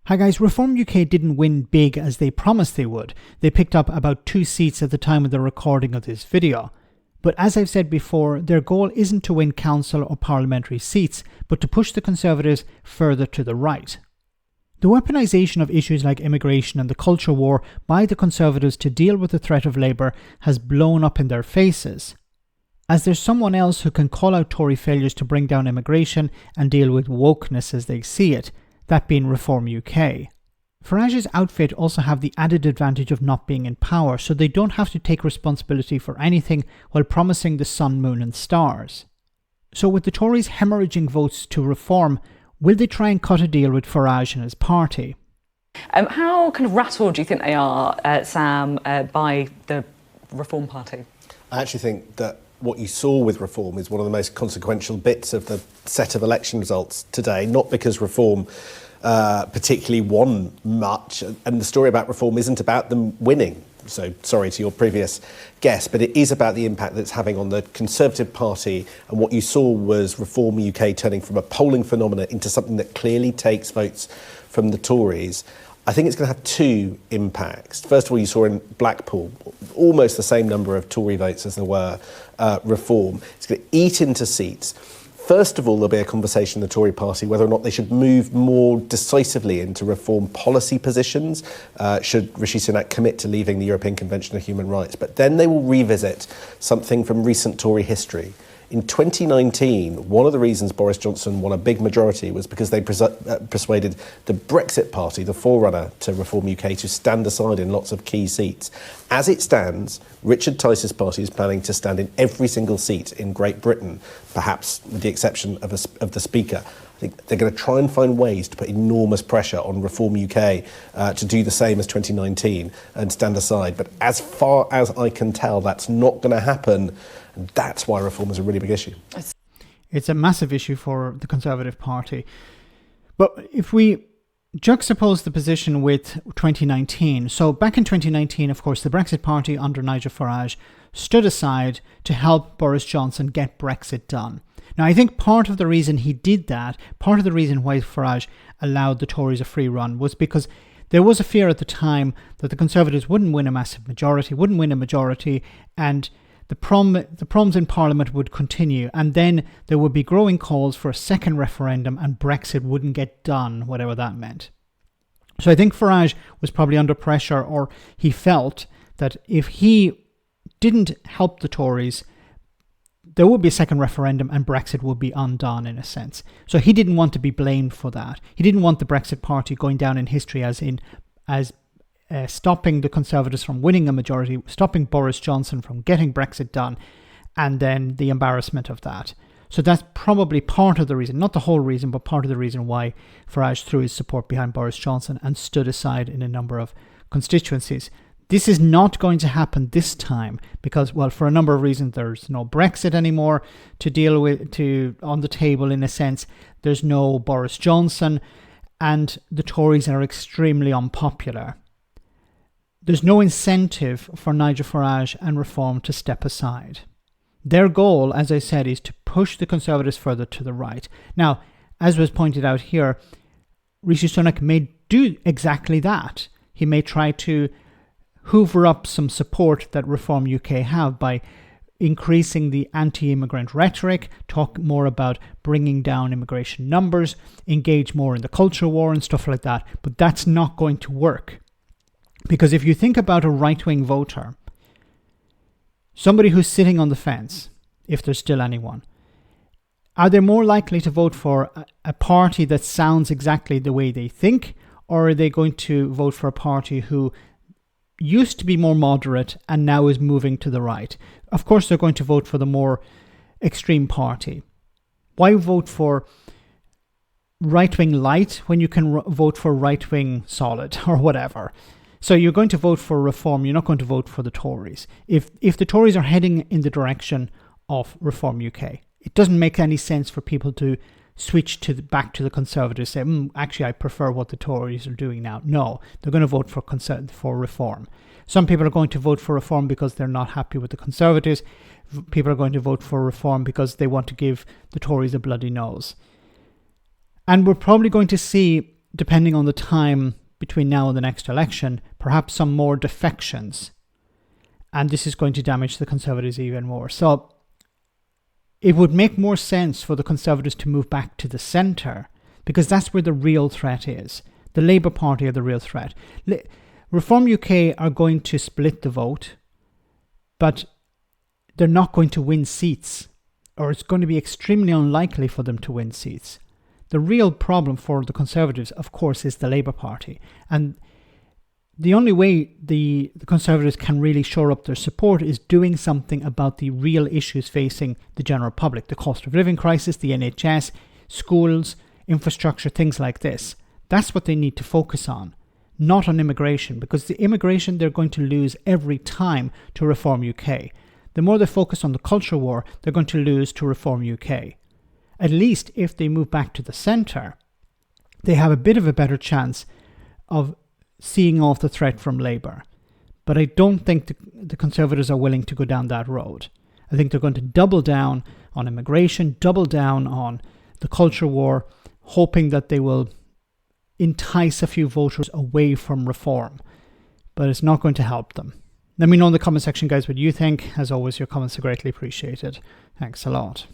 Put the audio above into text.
Hi guys, Reform UK didn't win big as they promised they would. They picked up about 2 seats at the time of the recording of this video. But as I've said before, their goal isn't to win council or parliamentary seats, but to push the Conservatives further to the right. The weaponisation of issues like immigration and the culture war by the Conservatives to deal with the threat of Labour has blown up in their faces. As there's someone else who can call out Tory failures to bring down immigration and deal with wokeness as they see it, that being Reform UK. Farage's outfit also have the added advantage of not being in power, so they don't have to take responsibility for anything while promising the sun, moon and stars. So with the Tories hemorrhaging votes to Reform, will they try and cut a deal with Farage and his party? How kind of rattled do you think they are, Sam, by the Reform Party? I actually think that what you saw with Reform is one of the most consequential bits of the set of election results today, not because Reform particularly won much, and the story about Reform isn't about them winning, so sorry to your previous guess, but it is about the impact that it's having on the Conservative Party, and what you saw was Reform UK turning from a polling phenomenon into something that clearly takes votes from the Tories. I think it's going to have two impacts. First of all, you saw in Blackpool almost the same number of Tory votes as there were Reform. It's going to eat into seats. First of all, there'll be a conversation in the Tory party whether or not they should move more decisively into reform policy positions, should Rishi Sunak commit to leaving the European Convention of Human Rights. But then they will revisit something from recent Tory history. In 2019, one of the reasons Boris Johnson won a big majority was because they persuaded the Brexit Party, the forerunner to Reform UK, to stand aside in lots of key seats. As it stands, Richard Tice's party is planning to stand in every single seat in Great Britain, perhaps with the exception of the Speaker. I think they're going to try and find ways to put enormous pressure on Reform UK to do the same as 2019 and stand aside. But as far as I can tell, that's not going to happen. And that's why Reform is a really big issue. It's a massive issue for the Conservative Party. But if we juxtapose the position with 2019, so back in 2019, of course, the Brexit Party under Nigel Farage stood aside to help Boris Johnson get Brexit done. Now, I think part of the reason he did that, part of the reason why Farage allowed the Tories a free run was because there was a fear at the time that the Conservatives wouldn't win a massive majority, and the problems in Parliament would continue, and then there would be growing calls for a second referendum and Brexit wouldn't get done, whatever that meant. So I think Farage was probably under pressure, or he felt that if he didn't help the Tories, there would be a second referendum and Brexit would be undone in a sense. So he didn't want to be blamed for that. He didn't want the Brexit Party going down in history as stopping the Conservatives from winning a majority, stopping Boris Johnson from getting Brexit done, and then the embarrassment of that. So that's probably part of the reason, not the whole reason, but part of the reason why Farage threw his support behind Boris Johnson and stood aside in a number of constituencies. This is not going to happen this time because, well, for a number of reasons, there's no Brexit anymore to deal with, on the table in a sense. There's no Boris Johnson, and the Tories are extremely unpopular. There's no incentive for Nigel Farage and Reform to step aside. Their goal, as I said, is to push the Conservatives further to the right. Now, as was pointed out here, Rishi Sunak may do exactly that. He may try to hoover up some support that Reform UK have by increasing the anti-immigrant rhetoric, talk more about bringing down immigration numbers, engage more in the culture war and stuff like that. But that's not going to work. Because if you think about a right-wing voter, somebody who's sitting on the fence, if there's still anyone, are they more likely to vote for a party that sounds exactly the way they think, or are they going to vote for a party who used to be more moderate and now is moving to the right? Of course, they're going to vote for the more extreme party. Why vote for right-wing light when you can vote for right-wing solid or whatever? So you're going to vote for Reform, you're not going to vote for the Tories. If the Tories are heading in the direction of Reform UK, it doesn't make any sense for people to switch back to the Conservatives, say, actually I prefer what the Tories are doing now. No, they're going to vote for Reform. Some people are going to vote for Reform because they're not happy with the Conservatives. People are going to vote for Reform because they want to give the Tories a bloody nose. And we're probably going to see depending on the time between now and the next election, perhaps some more defections. And this is going to damage the Conservatives even more. So it would make more sense for the Conservatives to move back to the centre, because that's where the real threat is. The Labour Party are the real threat. Reform UK are going to split the vote, but they're not going to win seats, or it's going to be extremely unlikely for them to win seats. The real problem for the Conservatives, of course, is the Labour Party. And the only way the Conservatives can really shore up their support is doing something about the real issues facing the general public. The cost of living crisis, the NHS, schools, infrastructure, things like this. That's what they need to focus on, not on immigration, because the immigration they're going to lose every time to Reform UK. The more they focus on the culture war, they're going to lose to Reform UK. At least if they move back to the centre, they have a bit of a better chance of seeing off the threat from Labour. But I don't think the Conservatives are willing to go down that road. I think they're going to double down on immigration, double down on the culture war, hoping that they will entice a few voters away from reform. But it's not going to help them. Let me know in the comment section, guys, what you think. As always, your comments are greatly appreciated. Thanks a lot.